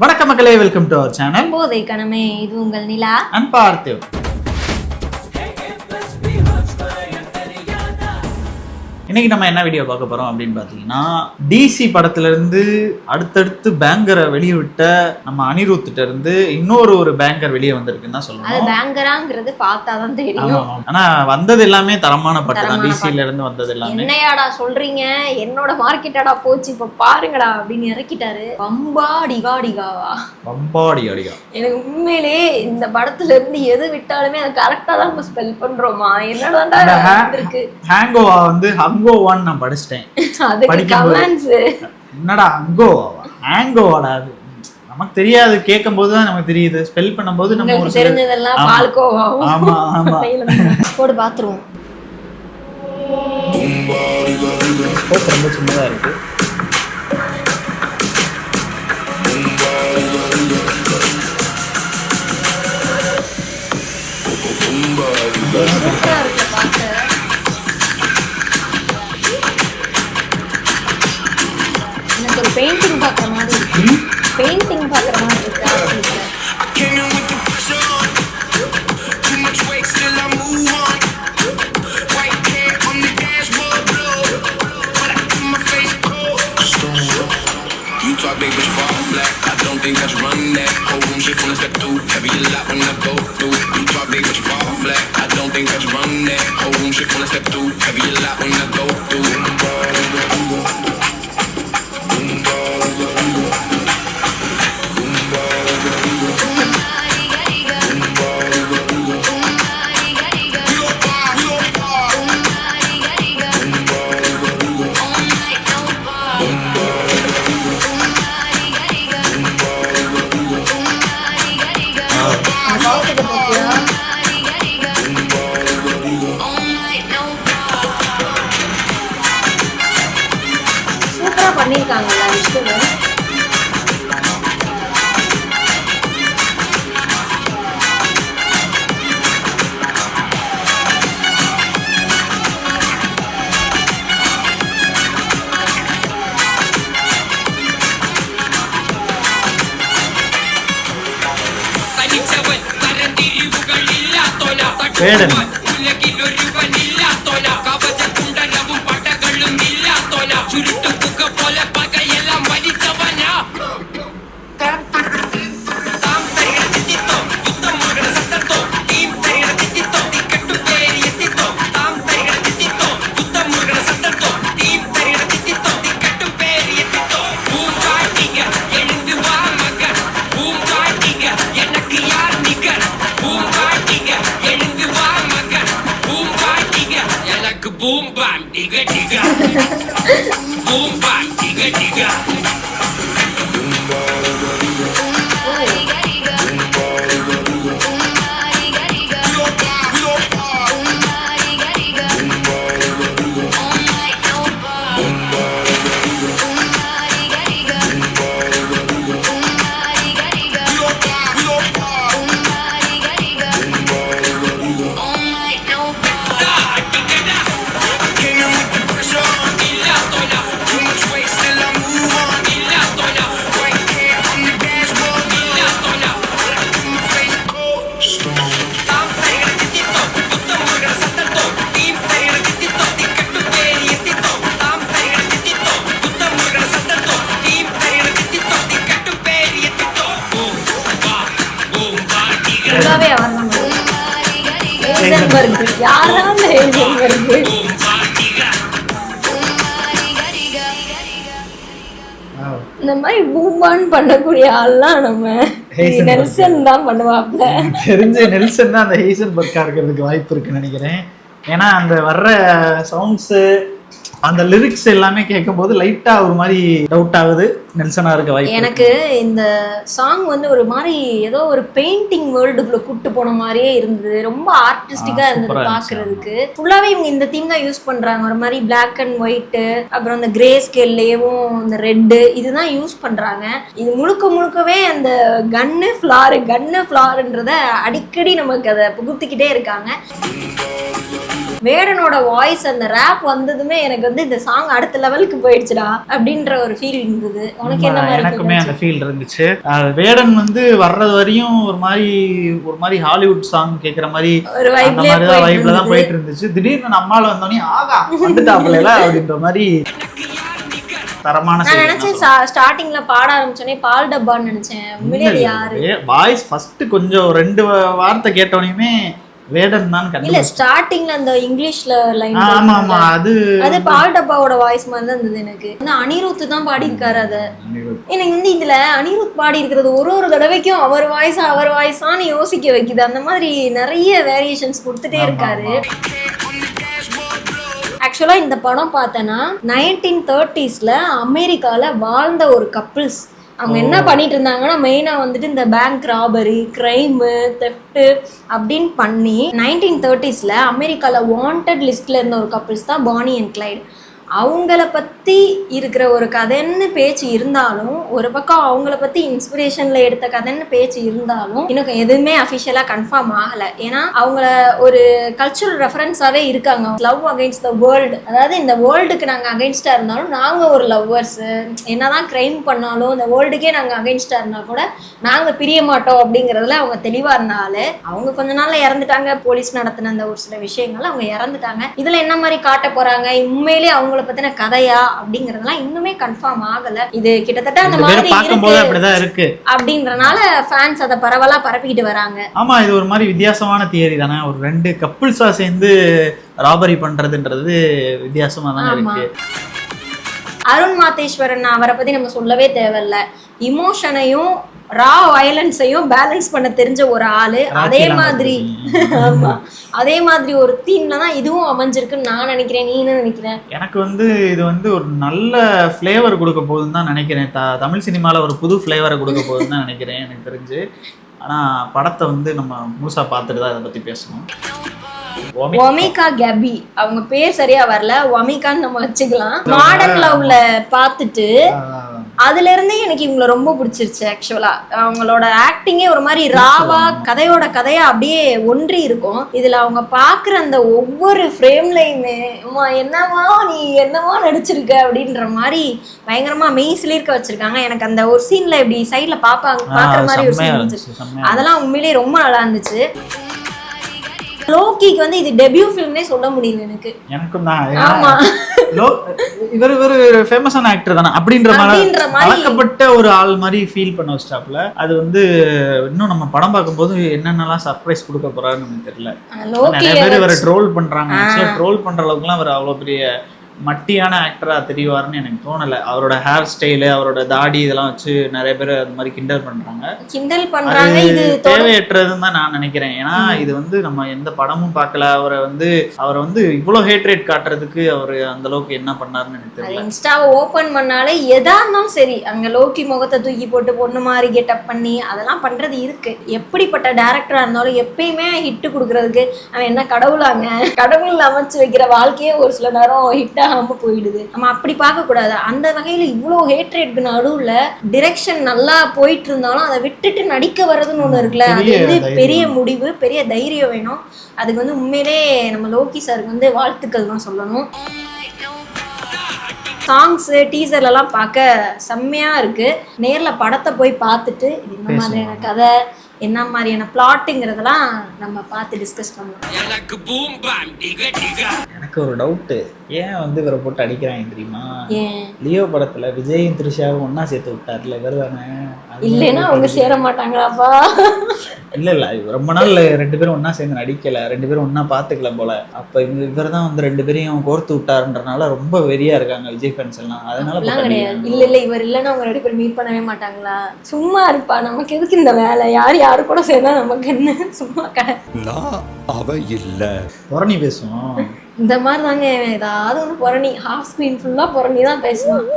வணக்கம் மக்களே, welcome to our channel போதை கணமே. இது உங்கள் நிலா அண்ட் பார்த்திவ். இன்னைக்கு நம்ம என்ன வீடியோ பார்க்க போறோம் அப்படின்னு பாத்தீங்கன்னா, டிசி படத்துல இருந்து அடுத்தடுத்து பேங்கரை வெளியிட்ட நம்ம அனிருத்திட்ட இருந்து இன்னொரு பேங்கர் வெளியே வந்திருக்குன்னு தான் சொல்லணும். அது பேங்கராங்கிறது பார்த்தாதான் தெரியும். ஆனா வந்தது எல்லாமே தரமான படம் தான். டிசில இருந்து வந்தது எல்லாமே. என்னையாடா சொல்றீங்க, என்னோட மார்க்கெட்டாடா போச்சு இப்ப பாருங்கடா அப்படின்னு இறக்கிட்டாரு. பம்பாடிகாடிகாவா பம்பாடிகாடிகா. எனக்கு உண்மையிலே இந்த படத்துல இருந்து எது விட்டாலுமே அதை கரெக்டா தான் நம்ம ஸ்பெல் பண்றோமா? என்னடா இருக்கு ஹேங்கோவா வந்து ஹங்கோவான்னு நான் படிச்சிட்டேன். என்னடா ஹேங்கோவாடா, அது நமக்கு தெரியாது. கேட்கும் போதுதான் நமக்கு தெரியுது. ஸ்பெல் பண்ணும்போது நம்ம தெரிஞ்சதெல்லாம் பால்கோவாவும். ஆமா ஆமா போடு பாத்ரூம். ரொம்ப சின்னதா இருக்கு. எனக்கு ஒரு பெயிண்டிங் பார்க்குற மாதிரி இருக்கு. பெயிண்டிங் பார்க்குற மாதிரி இருக்கு. பண்ணிருக்காங்கல்ல விஷயம். வேடன் boom bang digga digga boom bang digga digga இந்த மாதிரி பூம்பான் பண்ணக்கூடிய ஆள்லாம் நம்ம நெல்சன் தான் பண்ணுவாப்ல. தெரிஞ்ச நெல்சன் தான் அந்த ஹெய்சன்பர்க்கா இருக்கிறதுக்கு வாய்ப்பு இருக்குன்னு நினைக்கிறேன். ஏன்னா அந்த வர்ற சவுண்ட்ஸு, அந்த லிரிக்ஸ் எல்லாமே கேட்கும்போது லைட்டா ஒரு மாதிரி டவுட் ஆகுது. நெல்சனா இருக்க வாய்ப்பு. எனக்கு இந்த சாங் வந்து ஒரு மாதிரி ஏதோ ஒரு பெயிண்டிங் வேர்ல்டுக்குள்ள கூட்டு போன மாதிரியே இருந்தது. ரொம்ப ஆர்டிஸ்டிக்கா இருந்தது பாக்குறதுக்கு. ஃபுல்லாவே இவங்க இந்த தீம் தான் யூஸ் பண்றாங்க. ஒரு மாதிரி பிளாக் அண்ட் ஒயிட், அப்புறம் அந்த கிரே ஸ்கேல்லையும் இந்த ரெட்டு, இதுதான் யூஸ் பண்றாங்க. இது முழுக்கவே அந்த கன்னு ஃபிளாருன்றத அடிக்கடி நமக்கு அதை புகுத்திக்கிட்டே இருக்காங்க. வேடனோட வாய்ஸ் அந்த ரேப் வந்ததுமே எனக்கு வந்து இந்த சாங் அடுத்த லெவலுக்கு போயிடுச்சுடா அப்படின்ற ஒரு ஃபீல் இருந்தது. உனக்கு என்ன மாதிரி? எனக்குமே அந்த ஃபீல் இருந்துச்சு. வேடன் வந்து வர்றது வரையும் ஒரு மாதிரி ஹாலிவுட் சாங் கேக்குற மாதிரி ஒரு வைப்ல தான் போயிட்டு இருந்துச்சு. திடீர்னு நம்மால வந்தோடனே ஆகா வந்துட்டாப்ல அப்படின்ற மாதிரி தரமான. நான் நினைச்சேன் ஸ்டார்டிங்ல பாட ஆரம்பிச்சோனே பால் டப்பான்னு நினைச்சேன். உண்மையிலே யாரு வாய்ஸ் ஃபர்ஸ்ட் கொஞ்சம் 2 வார்த்தை கேட்டோனையுமே வேடன் தான் கண்டு. இல்ல ஸ்டார்டிங்ல அந்த இங்கிலீஷ்ல லைன். ஆமா ஆமா அது பால் டப்பாவோட வாய்ஸ் மாதிரி தான் இருந்தது எனக்கு. அனிருத் தான் பாடி இருக்காரு. அத எனக்கு வந்து இதுல அனிருத் பாடி இருக்கிறது ஒரு தடவைக்கும் அவர் வாய்ஸான்னு யோசிக்க வைக்குது. அந்த மாதிரி நிறைய வேரியேஷன்ஸ் கொடுத்துட்டே இருக்காரு. ஆக்சுவலா இந்த படம் பார்த்தேன்னா 1930s அமெரிக்கால வாழ்ந்த ஒரு கப்பிள்ஸ். அவங்க என்ன பண்ணிட்டு இருந்தாங்கன்னா மெயினா வந்துட்டு இந்த பேங்க் ராபரி, கிரைமு, தெஃப்ட் அப்படின்னு பண்ணி 1930s அமெரிக்கால வாண்டட் லிஸ்ட்ல இருந்த ஒரு கப்பிள்ஸ் தான் பானி அண்ட் கிளைட். அவங்கள பற்றி இருக்கிற ஒரு கதைன்னு பேச்சு இருந்தாலும், ஒரு பக்கம் அவங்கள பற்றி இன்ஸ்பிரேஷனில் எடுத்த கதைன்னு பேச்சு இருந்தாலும் இன்னும் எதுவுமே அஃபிஷியலாக கன்ஃபார்ம் ஆகலை. ஏன்னா அவங்கள ஒரு கல்ச்சுரல் ரெஃபரன்ஸாகவே இருக்காங்க. லவ் அகெயின்ஸ்ட் த வேர்ல்டு, அதாவது இந்த வேர்ல்டுக்கு நாங்கள் அகெயின்ஸ்டாக இருந்தாலும் நாங்கள் ஒரு லவ்வர்ஸு, என்னதான் கிரைம் பண்ணாலும் இந்த வேர்ல்டுக்கே நாங்கள் அகெயின்ஸ்டாக இருந்தால் கூட நாங்கள் பிரிய மாட்டோம் அப்படிங்கிறதுல அவங்க தெளிவாக இருந்தாலே. அவங்க கொஞ்ச நாளில் இறந்துட்டாங்க. போலீஸ் நடத்தின அந்த ஒரு சில விஷயங்கள் அவங்க இறந்துட்டாங்க. இதில் என்ன மாதிரி காட்ட போகிறாங்க, உண்மையிலே அவங்க பத்தின கதையா அப்படிங்கறதெல்லாம் இன்னுமே கன்ஃபார்ம் ஆகல. இது கிட்டத்தட்ட அந்த மாதிரி இருக்கு அப்படிங்கறனால ஃபேன்ஸ் அத பரவலா பரப்பிக்கிட்டு வராங்க. ஆமா, இது ஒரு மாதிரி வித்தியாசமான தியரி தானே. ஒரு 2 கப்பிள்ஸா சேர்ந்து ராபரி பண்றதுன்றது வித்தியாசமா தான் இருக்கு. அருண் மாதேஸ்வரன் அவரை பத்தி நம்ம சொல்லவே தேவையில்ல. இமோஷனையும் ரா வயலன்ஸையும் பேலன்ஸ் பண்ண தெரிஞ்ச ஒரு ஆளு. அதே மாதிரி ஆமா, அதே மாதிரி ஒரு தீம்ல தான் இதுவும் அமைஞ்சிருக்குன்னு நான் நினைக்கிறேன். நீ என்ன நினைக்கிறேன்? எனக்கு வந்து இது வந்து ஒரு நல்ல ஃப்ளேவர் கொடுக்க போகுதுன்னு தான் நினைக்கிறேன். தமிழ் சினிமாவில் ஒரு புது ஃப்ளேவரை கொடுக்க போகுதுன்னு தான் நினைக்கிறேன் எனக்கு தெரிஞ்சு. ஆனால் படத்தை வந்து நம்ம முழுசா பார்த்துட்டு தான் இதை பற்றி பேசணும். ஒமிகா கேபி, அவங்க பேர் சரியா வரல, ஒமிகான்னு நம்ம வச்சுக்கலாம். மாடர்ன் லவ்ல பார்த்துட்டு அதுல இருந்தே எனக்கு இவங்களை ரொம்ப பிடிச்சிருச்சு. ஆக்சுவலா அவங்களோட ஆக்டிங்கே ஒரு மாதிரி ராவா கதையோட கதையா அப்படியே ஒன்றி இருக்கும். இதுல அவங்க பாக்குற அந்த ஒவ்வொரு ஃப்ரேம்லயுமே நீ என்னவா நடிச்சிருக்க அப்படின்ற மாதிரி பயங்கரமா மெய் சிலிர்க்க வச்சிருக்காங்க. எனக்கு அந்த ஒரு சீன்ல இப்படி சைட்ல பாக்குற மாதிரி ஒரு சீன் இருந்துச்சு. அதெல்லாம் உண்மையிலேயே ரொம்ப நல்லா இருந்துச்சு. லோக்கிக்கு வந்து இது டெபியூ ஃபிலிம்னே சொல்ல முடியல எனக்கு. எனக்கும் தான். ஆமா, இவர் ஃபேமஸான ஆக்டர் தானே அப்படின்ற மாதிரி வளர்க்கப்பட்ட ஒரு ஆள் மாதிரி ஃபீல் பண்ண வச்சிட்டாப்ல. அது வந்து இன்னும் நம்ம படம் பார்க்கும்போது என்னென்னலாம் சர்ப்ரைஸ் கொடுக்க போறாருன்னு நமக்கு தெரியல. நிறைய பேர் இவரை ட்ரோல் பண்றாங்க. ட்ரோல் பண்ற அளவுக்குலாம் அவர் அவ்வளோ பெரிய மட்டியான ஆக்டரா தெரிவாருன்னு எனக்கு தோணலை. அவரோட ஹேர் ஸ்டைலு, அவரோட தாடி இதெல்லாம் வச்சு நிறைய பேர் அது மாதிரி கிண்டல் பண்றாங்க. இது தேவையற்றதுன்னு தான் நான் நினைக்கிறேன். ஏன்னா இது வந்து நம்ம எந்த படமும் பார்க்கல. அவரை வந்து இவ்வளோ ஹேட்ரேட் காட்டுறதுக்கு அவர் அந்த அளவுக்கு என்ன பண்ணாருன்னு எனக்கு தெரியல. இன்ஸ்டாவை ஓபன் பண்ணாலே எதா இருந்தாலும் சரி, அங்க லோக்கி முகத்தை தூக்கி போட்டு பொண்ணு மாதிரி கெட்டப் பண்ணி அதெல்லாம் பண்றது இருக்கு. எப்படிப்பட்ட டேரக்டரா இருந்தாலும் எப்பயுமே ஹிட் கொடுக்கறதுக்கு அவன் என்ன கடவுளாங்க, கடவுள் அமைச்சு வைக்கிற வாழ்க்கையே ஒரு சில நேரம் ஹிட்டா போயிடுது. நம்ம அப்படி பார்க்க கூடாது. அந்த வகையில இவ்வளவு ஹேட்ரேட்க்கு நடுவுல டிரெக்ஷன் நல்லா போயிட்டு இருந்தாலும் அதை விட்டுட்டு நடிக்க வர்றதுன்னு ஒண்ணு இருக்குல்ல, அது வந்து பெரிய முடிவு, பெரிய தைரியம் வேணும். அதுக்கு வந்து உண்மையிலே நம்ம லோக்கி சாருக்கு வந்து வாழ்த்துக்கள் தான் சொல்லணும். சாங்ஸ் டீசர்ல எல்லாம் பார்க்க செம்மையா இருக்கு. நேர்ல படத்தை போய் பார்த்துட்டு இது என்ன மாதிரியான கதை, என்ன மாதிரியான பிளாட்டுங்கிறதெல்லாம் நம்ம பார்த்து டிஸ்கஸ் பண்ணலாம். எனக்கு ஒரு டவுட்டு, ஏன் வந்து இவரை போட்டு அடிக்கிறாங்க தெரியுமா? லியோ படத்துல விஜயும் த்ரிஷாவும் ஒன்னா சேர்த்து விட்டார்ல, இவர் தானே. இல்லைன்னா அவங்க சேர மாட்டாங்களாப்பா? இல்ல ரொம்ப நாள் 2 பேரும் ஒன்னா சேர்ந்து நடிக்கல, 2 பேரும் ஒன்னா பாத்துக்கல போல. அப்ப இவர் தான் வந்து 2 பேரையும் கோர்த்து விட்டாருன்றனால ரொம்ப வெறியா இருக்காங்க விஜய் ஃபேன்ஸ் எல்லாம். அதனால கிடையாது. இல்ல இவர் இல்லைன்னா அவங்க 2 பேரும் மீட் பண்ணவே மாட்டாங்களா? சும்மா இருப்பா, நமக்கு எதுக்கு இந்த வேலை? யாரு கூட சேர்ந்தா நமக்கு என்ன? சும்மா கடை அவ இல்ல புரணி பேசுவோம். இந்த மாதிரி தாங்க ஏதாவது ஒன்று புரணி, ஹாஃப் ஸ்க்ரீன் ஃபுல்லா புரணி தான் பேசுவான்.